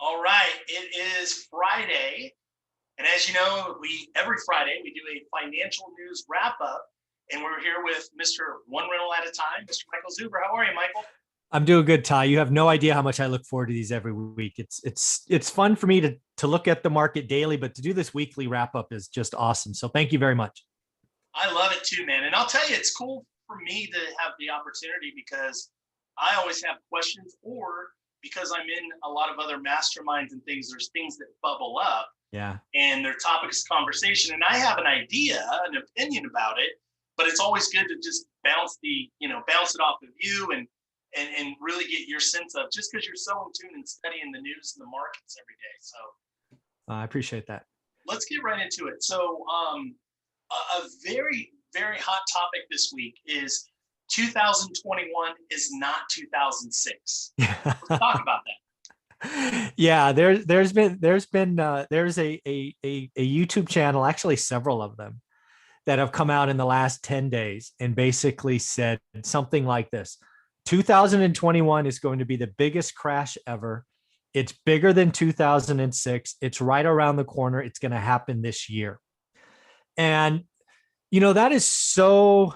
All right, it is Friday, and as you know, we every Friday we do a financial news wrap up, and we're here with Mr. One Rental at a Time, Mr. Michael Zuber. How are you, Michael? I'm doing good, Ty. You have no idea how much I look forward to these every week. It's fun for me to look at the market daily, but to do this weekly wrap up is just awesome. So thank you very much. I love it too, man. And I'll tell you, it's cool for me to have the opportunity because I always have questions, or because I'm in a lot of other masterminds and things. There's things that bubble up, Yeah. and they're topics of conversation, and I have an idea, an opinion about it, but it's always good to just bounce it off of you and really get your sense of, just because you're so in tune and studying the news and the markets every day. So I appreciate that. let's get right into it. So a very, very hot topic this week is 2021 is not 2006. Let's talk about that. Yeah, there's a YouTube channel, actually several of them, that have come out in the last 10 days and basically said something like this: 2021 is going to be the biggest crash ever. It's bigger than 2006. It's right around the corner. It's going to happen this year. And, that is so,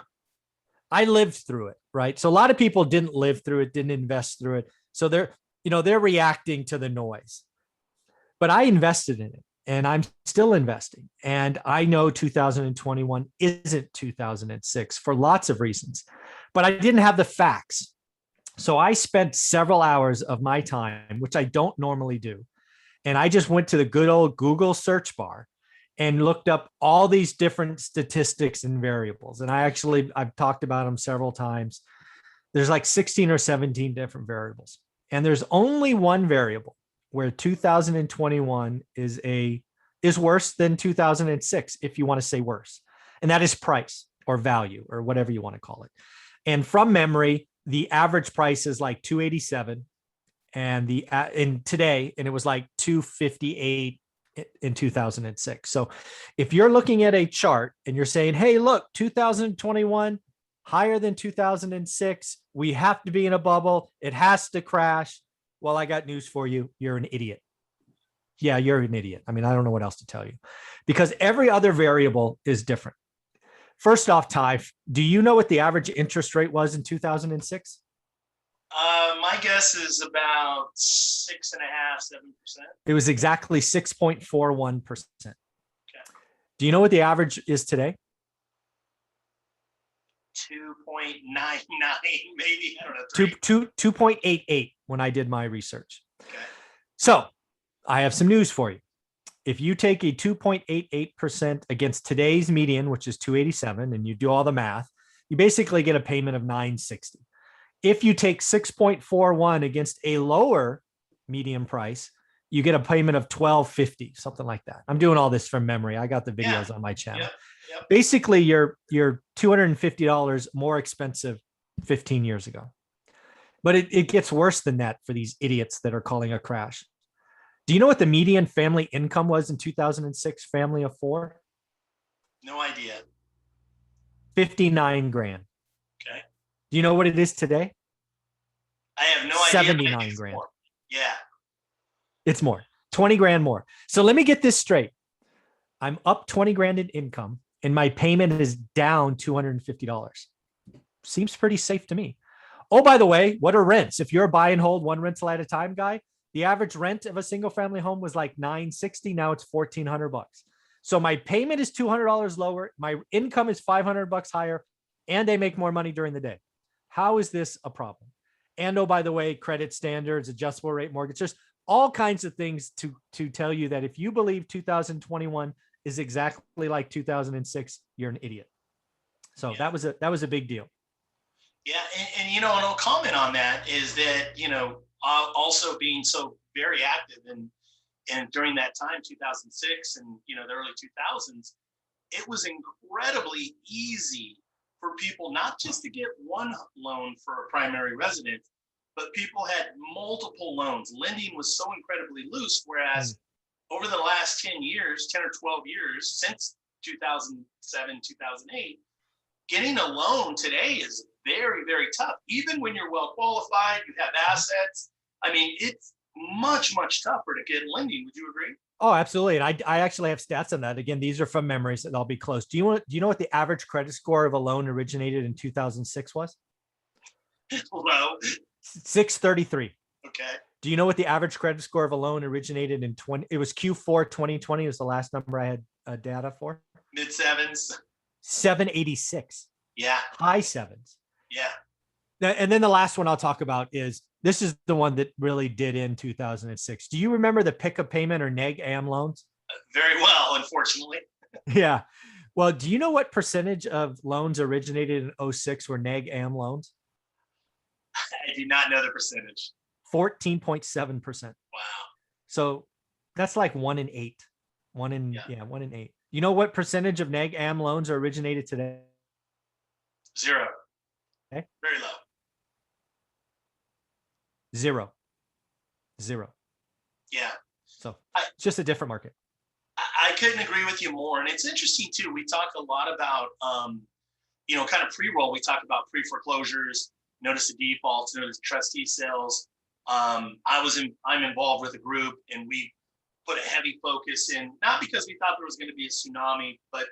I lived through it, right? So a lot of people didn't live through it, didn't invest through it. So they're reacting to the noise, but I invested in it and I'm still investing. And I know 2021 isn't 2006 for lots of reasons, but I didn't have the facts. So I spent several hours of my time, which I don't normally do. And I just went to the good old Google search bar and looked up all these different statistics and variables. And I've talked about them several times. There's like 16 or 17 different variables. And there's only one variable where 2021 is worse than 2006, if you want to say worse. And that is price or value or whatever you want to call it. And from memory, the average price is like 287 and in today, and it was like 258 in 2006. So if you're looking at a chart and you're saying, hey, look, 2021 higher than 2006, we have to be in a bubble, it has to crash. Well, I got news for you. You're an idiot. Yeah, you're an idiot. I mean, I don't know what else to tell you, because every other variable is different. First off, Ty, do you know what the average interest rate was in 2006? My guess is about 6.5%, 7%. It was exactly 6.41%. Okay. Do you know what the average is today? 2.99, maybe. I don't know. 2.88 when I did my research. Okay. So I have some news for you. If you take a 2.88% against today's median, which is 287, and you do all the math, you basically get a payment of 960. If you take 6.41 against a lower median price, you get a payment of 1250, something like that. I'm doing all this from memory. I got the videos on my channel. Yep. Basically, you're $250 more expensive 15 years ago. But it gets worse than that for these idiots that are calling a crash. Do you know what the median family income was in 2006, family of four? No idea. 59 grand. Okay. Do you know what it is today? I have no idea. 79 grand. More. Yeah. It's more, 20 grand more. So let me get this straight. I'm up 20 grand in income and my payment is down $250. Seems pretty safe to me. Oh, by the way, what are rents? If you're a buy and hold one rental at a time guy, the average rent of a single family home was like $960. Now it's $1,400. So my payment is $200 lower. My income is $500 higher, and they make more money during the day. How is this a problem? And oh, by the way, credit standards, adjustable rate mortgage, there's all kinds of things to tell you that if you believe 2021 is exactly like 2006, you're an idiot. So that was a big deal. Yeah, and I'll comment on that is that also being so very active and during that time, 2006 and the early 2000s, it was incredibly easy for people not just to get one loan for a primary residence, but people had multiple loans. Lending was so incredibly loose, whereas over the last 10 or 12 years, since 2007, 2008, getting a loan today is very, very tough. Even when you're well qualified, you have assets. I mean, it's much, much tougher to get lending. Would you agree? Oh, absolutely. And I actually have stats on that. Again, these are from memory, so they'll be close. Do you know what the average credit score of a loan originated in 2006 was? Well, 633. okay. Do you know what the average credit score of a loan originated in 20? It was Q4 2020 was the last number I had data for. Mid sevens. 786. Yeah. High sevens. Yeah. And then the last one I'll talk about is this is the one that really did in 2006. Do you remember the pick a payment or neg am loans? Very well, unfortunately. Yeah. Well, do you know what percentage of loans originated in 06 were neg am loans? I do not know the percentage. 14.7%. Wow. So that's like 1 in 8. 1 in 8. You know what percentage of neg am loans are originated today? 0. Okay. Very low. 0. Yeah. So it's just a different market. I couldn't agree with you more. And it's interesting too. We talk a lot about, kind of pre-roll. We talk about pre-foreclosures, notice of defaults, notice of trustee sales. I'm involved with a group, and we put a heavy focus in, not because we thought there was going to be a tsunami, but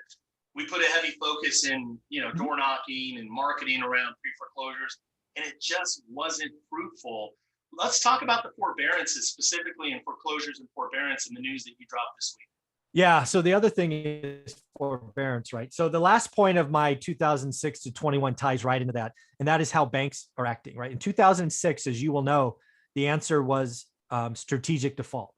we put a heavy focus in, door knocking and marketing around pre-foreclosures, and it just wasn't fruitful. Let's talk about the forbearances, specifically in foreclosures and forbearance in the news that you dropped this week. Yeah. So the other thing is forbearance, right? So the last point of my 2006 to 21 ties right into that. And that is how banks are acting, right? In 2006, as you will know, the answer was strategic default.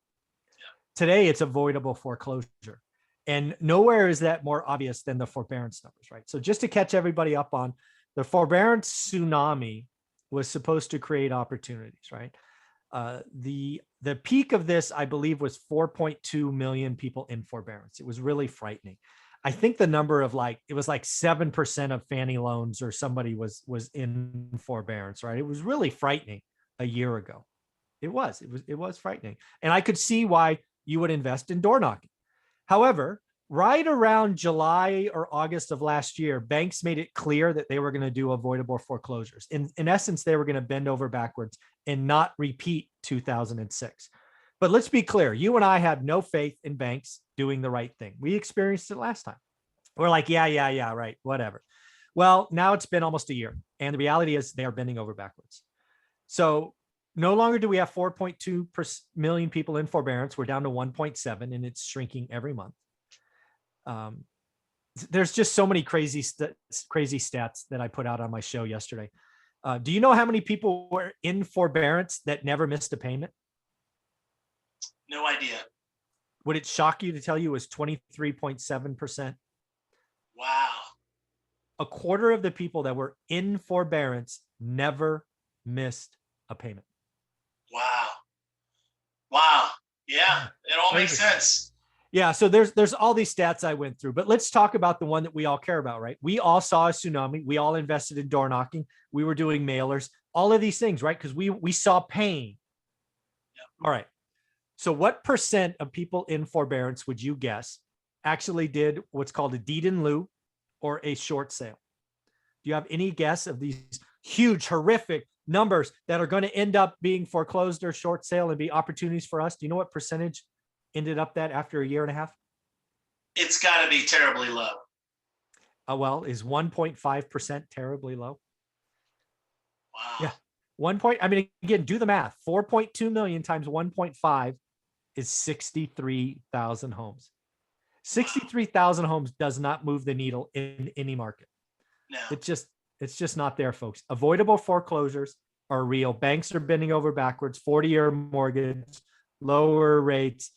Yeah. Today, it's avoidable foreclosure. And nowhere is that more obvious than the forbearance numbers, right? So just to catch everybody up on, the forbearance tsunami was supposed to create opportunities, right? The peak of this, I believe, was 4.2 million people in forbearance. It was really frightening. I think the number of it was like 7% of Fannie loans or somebody was in forbearance, right? It was really frightening a year ago. It was frightening. And I could see why you would invest in door knocking. However, right around July or August of last year, banks made it clear that they were going to do avoidable foreclosures. In essence, they were going to bend over backwards and not repeat 2006. But let's be clear, you and I have no faith in banks doing the right thing. We experienced it last time. We're like, yeah, right, whatever. Well, now it's been almost a year, and the reality is they are bending over backwards. So no longer do we have 4.2 million people in forbearance. We're down to 1.7, and it's shrinking every month. There's just so many crazy stats that I put out on my show yesterday. Do you know how many people were in forbearance that never missed a payment? No idea. Would it shock you to tell you it was 23.7%? Wow. A quarter of the people that were in forbearance never missed a payment. Wow. Yeah, it all makes sense. Yeah, so there's all these stats I went through, but let's talk about the one that we all care about, right? We all saw a tsunami. We all invested in door knocking. We were doing mailers, all of these things, right? Because we saw pain. Yep. All right. So what percent of people in forbearance would you guess actually did what's called a deed in lieu or a short sale? Do you have any guess of these huge, horrific numbers that are going to end up being foreclosed or short sale and be opportunities for us? Do you know what percentage ended up that after a year and a half? It's got to be terribly low. Well, is 1.5% terribly low? Wow. Yeah. Again, do the math. 4.2 million times 1.5 is 63,000 homes. 63,000 homes does not move the needle in any market. No. It's just not there, folks. Avoidable foreclosures are real. Banks are bending over backwards, 40-year mortgage, lower rates,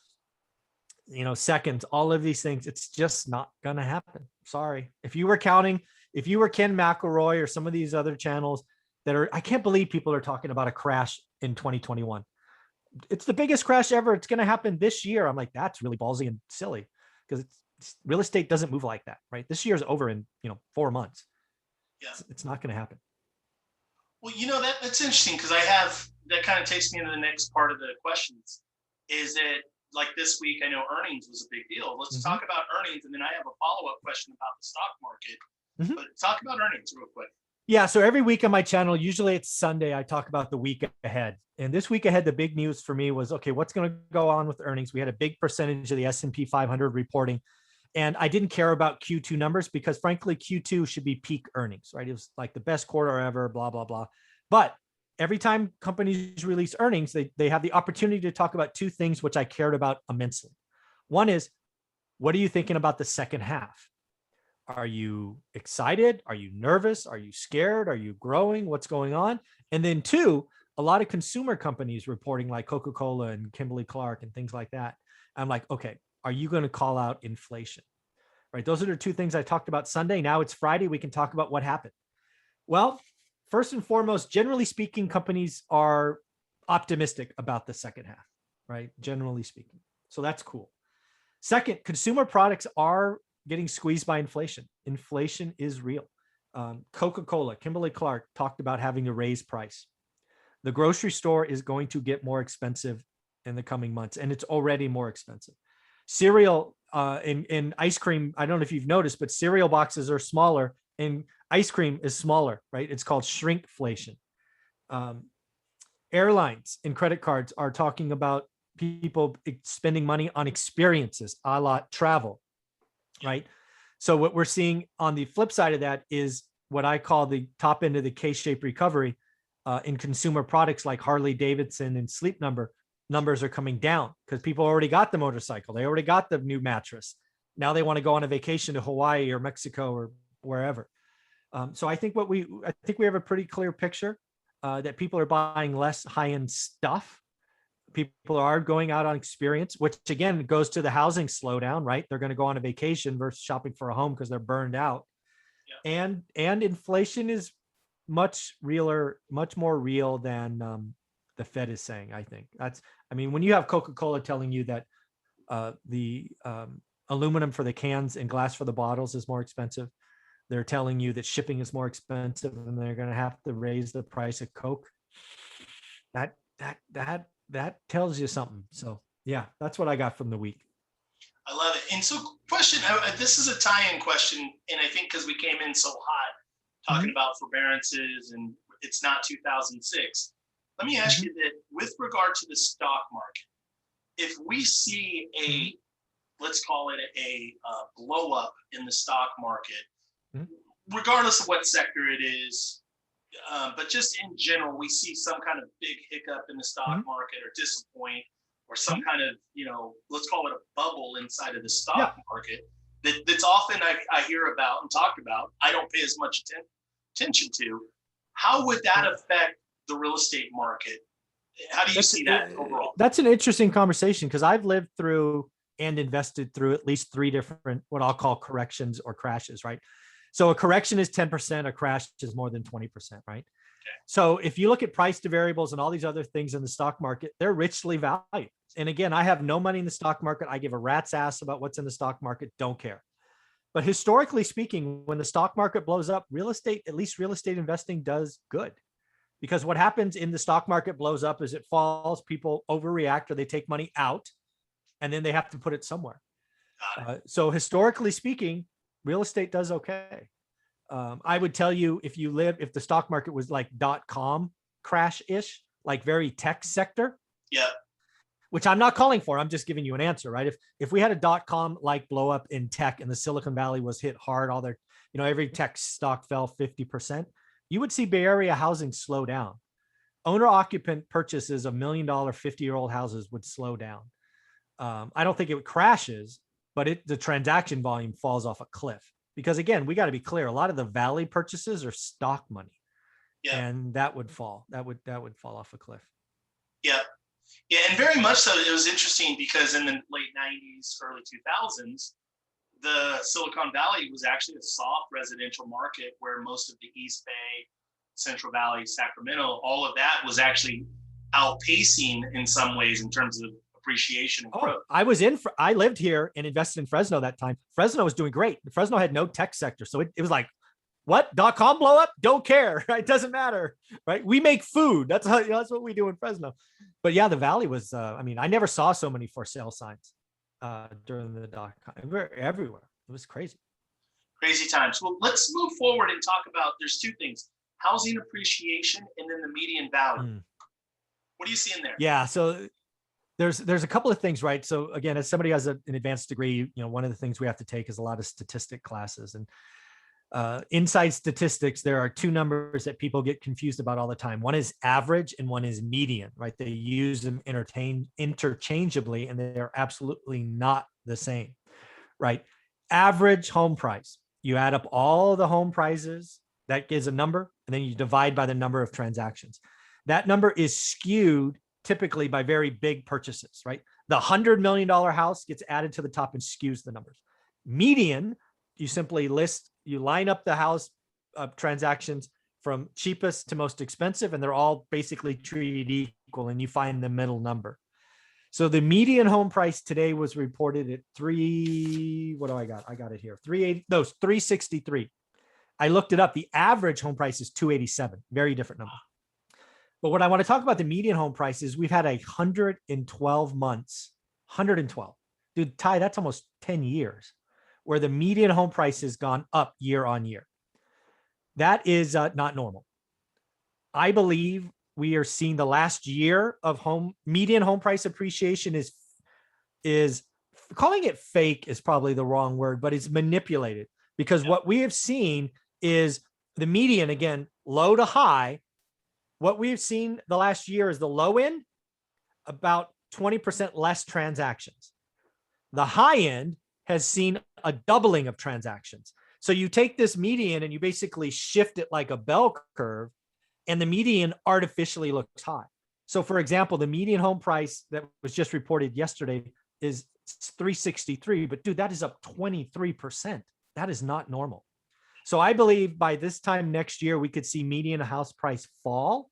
seconds, all of these things. It's just not going to happen. Sorry. If you were Ken McElroy or some of these other channels I can't believe people are talking about a crash in 2021. It's the biggest crash ever. It's going to happen this year. I'm like, that's really ballsy and silly because real estate doesn't move like that, right? This year's over in, 4 months. Yeah. It's not going to happen. Well, that's interesting because that kind of takes me into the next part of the questions. Is it like this week? I know earnings was a big deal. Let's talk about earnings, and then I have a follow-up question about the stock market. But talk about earnings real quick. Yeah. So every week on my channel, usually it's Sunday, I talk about the week ahead. And this week ahead, the big news for me was, okay, what's going to go on with earnings? We had a big percentage of the S&P 500 reporting. And I didn't care about Q2 numbers because frankly, Q2 should be peak earnings, right? It was like the best quarter ever, blah, blah, blah. But every time companies release earnings, they have the opportunity to talk about two things, which I cared about immensely. One is, what are you thinking about the second half? Are you excited? Are you nervous? Are you scared? Are you growing? What's going on? And then two, a lot of consumer companies reporting like Coca-Cola and Kimberly-Clark and things like that. I'm like, okay, are you going to call out inflation? Right? Those are the two things I talked about Sunday. Now it's Friday. We can talk about what happened. Well, first and foremost, generally speaking, companies are optimistic about the second half, right? Generally speaking. So that's cool. Second, consumer products are getting squeezed by inflation. Inflation is real. Coca-Cola, Kimberly-Clark talked about having to raise price. The grocery store is going to get more expensive in the coming months, and it's already more expensive. Cereal and ice cream, I don't know if you've noticed, but cereal boxes are smaller and ice cream is smaller, right? It's called shrinkflation. Airlines and credit cards are talking about people spending money on experiences, a la travel, right? So what we're seeing on the flip side of that is what I call the top end of the K-shaped recovery in consumer products like Harley Davidson and Sleep Number. Numbers are coming down because people already got the motorcycle. They already got the new mattress. Now they want to go on a vacation to Hawaii or Mexico or wherever. So I think we have a pretty clear picture that people are buying less high-end stuff. People are going out on experience, which again goes to the housing slowdown, right? They're going to go on a vacation versus shopping for a home because they're burned out. Yeah. And inflation is much more real than the Fed is saying. I think when you have Coca-Cola telling you that the aluminum for the cans and glass for the bottles is more expensive, they're telling you that shipping is more expensive and they're going to have to raise the price of Coke. That tells you something. So yeah, that's what I got from the week. I love it. And so question, this is a tie-in question. And I think because we came in so hot talking about forbearances and it's not 2006. Let me ask you that with regard to the stock market, if we see let's call it a blow up in the stock market, regardless of what sector it is, but just in general, we see some kind of big hiccup in the stock market or disappoint or some kind of, let's call it a bubble inside of the stock market that's often I hear about and talk about. I don't pay as much attention to. How would that affect the real estate market? How do you see that overall? That's an interesting conversation because I've lived through and invested through at least 3 different, what I'll call corrections or crashes, right? So a correction is 10%, a crash is more than 20%, right? Okay. So if you look at price to variables and all these other things in the stock market, they're richly valued. And again, I have no money in the stock market. I give a rat's ass about what's in the stock market, don't care. But historically speaking, when the stock market blows up, at least real estate investing does good. Because what happens in the stock market blows up is it falls, people overreact or they take money out and then they have to put it somewhere. So historically speaking, real estate does okay. I would tell you if the stock market was like .com crash-ish, like very tech sector, which I'm not calling for, I'm just giving you an answer, right? If we had a .com like blow up in tech and the Silicon Valley was hit hard, all their, every tech stock fell 50%, you would see Bay Area housing slow down. Owner-occupant purchases of $1 million 50-year-old houses would slow down. I don't think it crashes, but the transaction volume falls off a cliff. Because again, we got to be clear, a lot of the Valley purchases are stock money. And that would fall. That would fall off a cliff. Yeah, and very much so. It was interesting because in the late 90s, early 2000s, the Silicon Valley was actually a soft residential market where most of the East Bay, Central Valley, Sacramento, all of that was actually outpacing in some ways in terms of appreciation and growth. I lived here and invested in Fresno that time. Fresno was doing great. Fresno had no tech sector. So it was like, what? .com blow up? Don't care. Right? It doesn't matter. Right? We make food. That's what we do in Fresno. But yeah, the Valley was, I never saw so many for sale signs during the .com. Everywhere. It was crazy. Crazy times. Well, let's move forward and talk about, there's 2 things. housing appreciation, and then the median value. Mm. What do you see in there? Yeah. So there's a couple of things, right? So again, as somebody who has an advanced degree, one of the things we have to take is a lot of statistic classes. And inside statistics, there are two numbers that people get confused about all the time. One is average and one is median, right? They use them interchangeably, and they're absolutely not the same, right? Average home price. You add up all the home prices, that gives a number, and then you divide by the number of transactions. That number is skewed typically by very big purchases, right? The $100 million house gets added to the top and skews the numbers. Median, you simply you line up the house transactions from cheapest to most expensive, and they're all basically treated equal, and you find the middle number. So the median home price today was reported at what do I got? I got it here. 363. I looked it up. The average home price is 287. Very different number. But what I want to talk about the median home price is we've had 112 months, 112. Dude, Ty, that's almost 10 years where the median home price has gone up year on year. That is not normal. I believe we are seeing the last year of median home price appreciation is calling it fake is probably the wrong word, but it's manipulated, because what we have seen is the median, again, low to high. What we've seen the last year is the low end, about 20% less transactions. The high end has seen a doubling of transactions. So you take this median and you basically shift it like a bell curve, and the median artificially looks high. So for example, the median home price that was just reported yesterday is 363, but dude, that is up 23%. That is not normal. So I believe by this time next year, we could see median house price fall,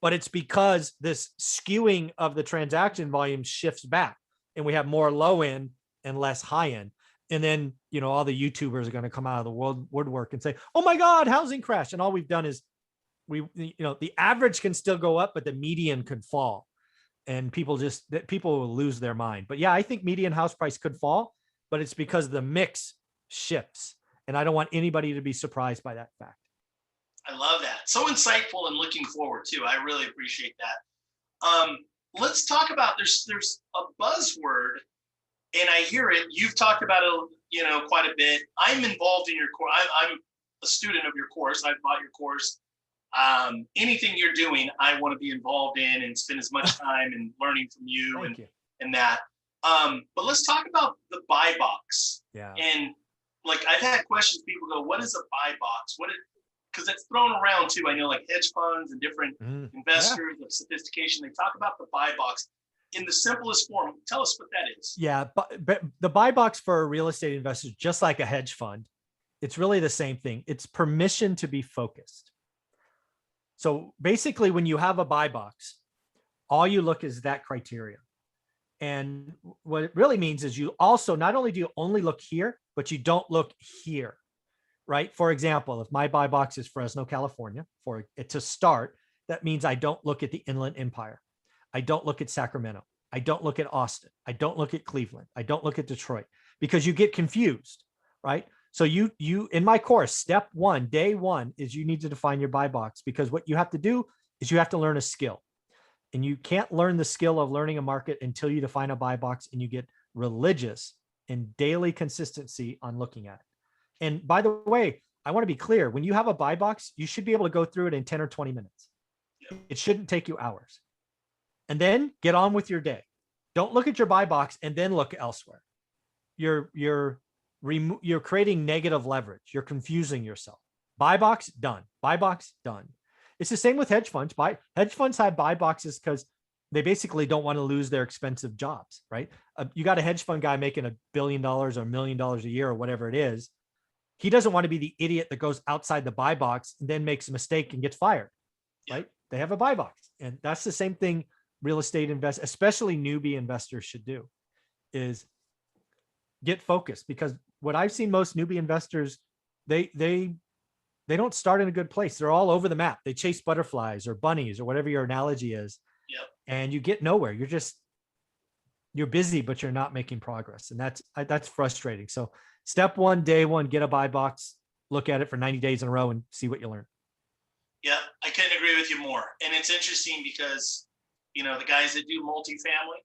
but it's because this skewing of the transaction volume shifts back, and we have more low end and less high end. And then, all the YouTubers are going to come out of the woodwork and say, oh my God, housing crash. And all we've done is the average can still go up, but the median could fall, and people will lose their mind. But yeah, I think median house price could fall, but it's because the mix shifts. And I don't want anybody to be surprised by that fact. I love that. So insightful and looking forward too. I really appreciate that. Let's talk about, there's a buzzword, and I hear it. You've talked about it, quite a bit. I'm involved in your course. I'm a student of your course. I've bought your course. Anything you're doing, I want to be involved in and spend as much time and learning from you and that. But let's talk about the buy box. Yeah. And I've had questions. People go, "What is a buy box?" Because it's thrown around too. I know hedge funds and different investors of sophistication. They talk about the buy box in the simplest form. Tell us what that is. Yeah, but the buy box for real estate investors, just like a hedge fund, it's really the same thing. It's permission to be focused. So basically, when you have a buy box, all you look is that criteria. And what it really means is you also, not only do you only look here, but you don't look here, right? For example, if my buy box is Fresno, California, for it to start, that means I don't look at the Inland Empire. I don't look at Sacramento. I don't look at Austin. I don't look at Cleveland. I don't look at Detroit, because you get confused, right? So you in my course, step one, day one, is you need to define your buy box, because what you have to do is you have to learn a skill. And you can't learn the skill of learning a market until you define a buy box and you get religious and daily consistency on looking at it. And by the way, I want to be clear, when you have a buy box, you should be able to go through it in 10 or 20 minutes. It shouldn't take you hours. And then get on with your day. Don't look at your buy box and then look elsewhere. You're creating negative leverage. You're confusing yourself. Buy box, done. Buy box, done. It's the same with hedge funds. Hedge funds have buy boxes because they basically don't want to lose their expensive jobs, right? You got a hedge fund guy making $1 billion or $1 million a year or whatever it is. He doesn't want to be the idiot that goes outside the buy box and then makes a mistake and gets fired, right? They have a buy box. And that's the same thing real estate investors, especially newbie investors, should do, is get focused. Because what I've seen most newbie investors, they don't start in a good place. They're all over the map. They chase butterflies or bunnies or whatever your analogy is. Yep. And you get nowhere. You're busy, but you're not making progress. And that's frustrating. So step one, day one, get a buy box, look at it for 90 days in a row and see what you learn. Yeah, I couldn't agree with you more. And it's interesting because, the guys that do multifamily,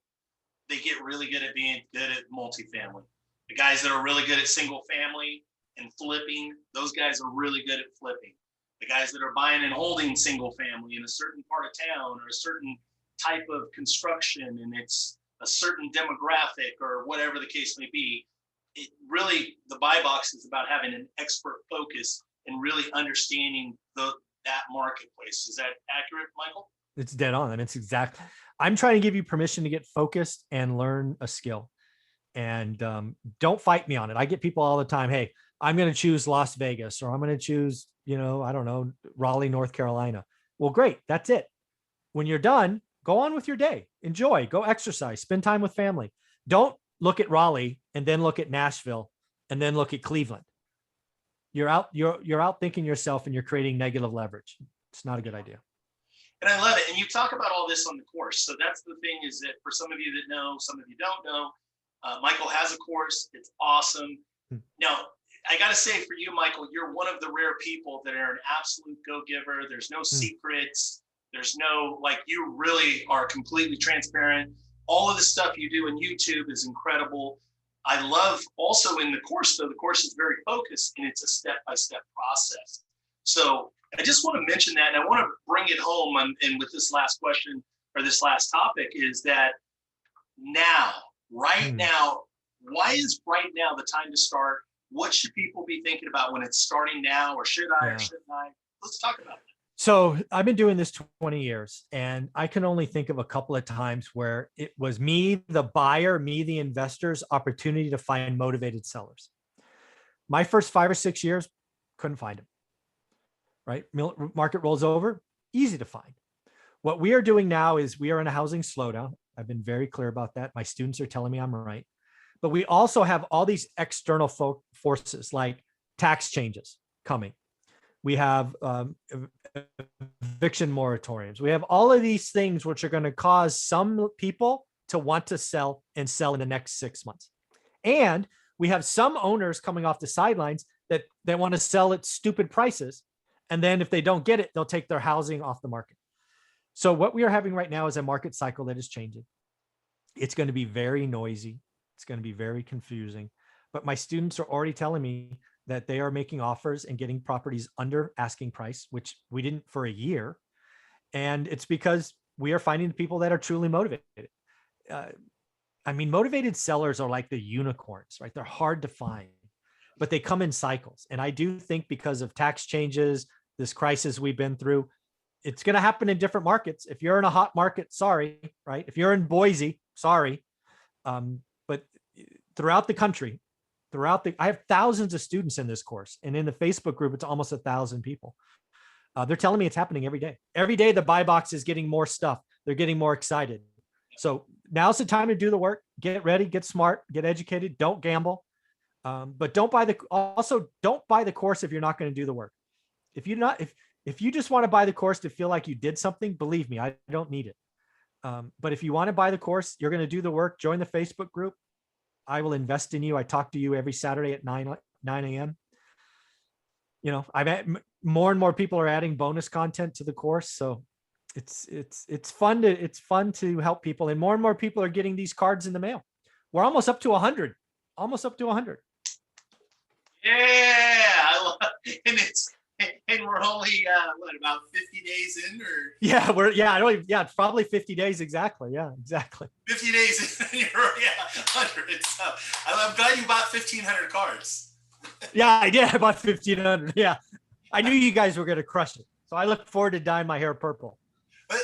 they get really good at being good at multifamily. The guys that are really good at single family and flipping, those guys are really good at flipping. The guys that are buying and holding single family in a certain part of town or a certain type of construction and it's a certain demographic or whatever the case may be, it really, the buy box is about having an expert focus and really understanding that marketplace. Is that accurate, Michael? It's dead on. And it's exact. I'm trying to give you permission to get focused and learn a skill. And don't fight me on it. I get people all the time. Hey, I'm going to choose Las Vegas, or I'm going to choose, I don't know, Raleigh, North Carolina. Well, great. That's it. When you're done, go on with your day. Enjoy, go exercise, spend time with family. Don't look at Raleigh and then look at Nashville and then look at Cleveland. You're out thinking yourself and you're creating negative leverage. It's not a good idea. And I love it. And you talk about all this on the course. So that's the thing, is that for some of you that know, some of you don't know, Michael has a course. It's awesome. Now, I got to say for you, Michael, you're one of the rare people that are an absolute go-giver. There's no secrets. There's no, you really are completely transparent. All of the stuff you do on YouTube is incredible. I love also in the course, though, the course is very focused and it's a step-by-step process. So I just want to mention that, and I want to bring it home and with this last question or this last topic is that now, right now, why is right now the time to start? What should people be thinking about when it's starting now, or should I or shouldn't I? Let's talk about that. So I've been doing this 20 years, and I can only think of a couple of times where it was me, the buyer, me, the investor's opportunity to find motivated sellers. My first 5 or 6 years, couldn't find them. Right? Market rolls over, easy to find. What we are doing now is we are in a housing slowdown. I've been very clear about that. My students are telling me I'm right. But we also have all these external forces like tax changes coming. We have eviction moratoriums. We have all of these things which are going to cause some people to want to sell and sell in the next 6 months. And we have some owners coming off the sidelines that they want to sell at stupid prices. And then if they don't get it, they'll take their housing off the market. So what we are having right now is a market cycle that is changing. It's going to be very noisy. It's going to be very confusing. But my students are already telling me that they are making offers and getting properties under asking price, which we didn't for a year. And it's because we are finding the people that are truly motivated. Motivated sellers are like the unicorns, right? They're hard to find, but they come in cycles. And I do think because of tax changes, this crisis we've been through, it's going to happen in different markets. If you're in a hot market, sorry, right? If you're in Boise, sorry. But throughout the country, I have thousands of students in this course, and in the Facebook group, it's almost 1,000 people. They're telling me it's happening every day. Every day, the buy box is getting more stuff. They're getting more excited. So now's the time to do the work. Get ready, get smart, get educated. Don't gamble, but don't buy the course if you're not going to do the work. If you just want to buy the course to feel like you did something, believe me, I don't need it. But if you want to buy the course, you're going to do the work. Join the Facebook group. I will invest in you. I talk to you every Saturday at 9 a.m. I've had more and more people are adding bonus content to the course. So it's fun to help people, and more people are getting these cards in the mail. We're almost up to 100. Yeah, and we're only about 50 days in, or it's probably 50 days exactly. Yeah, exactly. 50 days in, you're 100. So I'm glad you bought 1,500 cards. Yeah, I did. I bought 1,500. Yeah, I knew you guys were going to crush it, so I look forward to dyeing my hair purple. But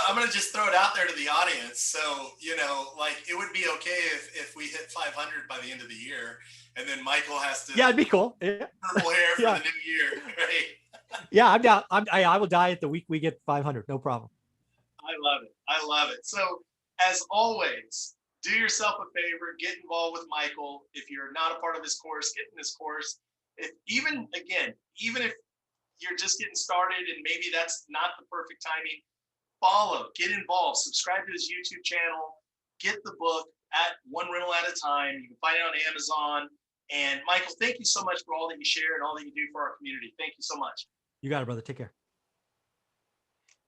I'm going to just throw it out there to the audience. So it would be okay if we hit 500 by the end of the year. And then Michael has to. Yeah, it'd be cool. Yeah. Purple hair for the new year, right? Yeah, I'm down. I will dye it the week we get 500. No problem. I love it. So as always, do yourself a favor. Get involved with Michael. If you're not a part of this course, get in this course. Even if you're just getting started and maybe that's not the perfect timing, follow, get involved, subscribe to his YouTube channel, get the book at One Rental at a Time. You can find it on Amazon. And Michael, thank you so much for all that you share and all that you do for our community. Thank you so much. You got it, brother. Take care.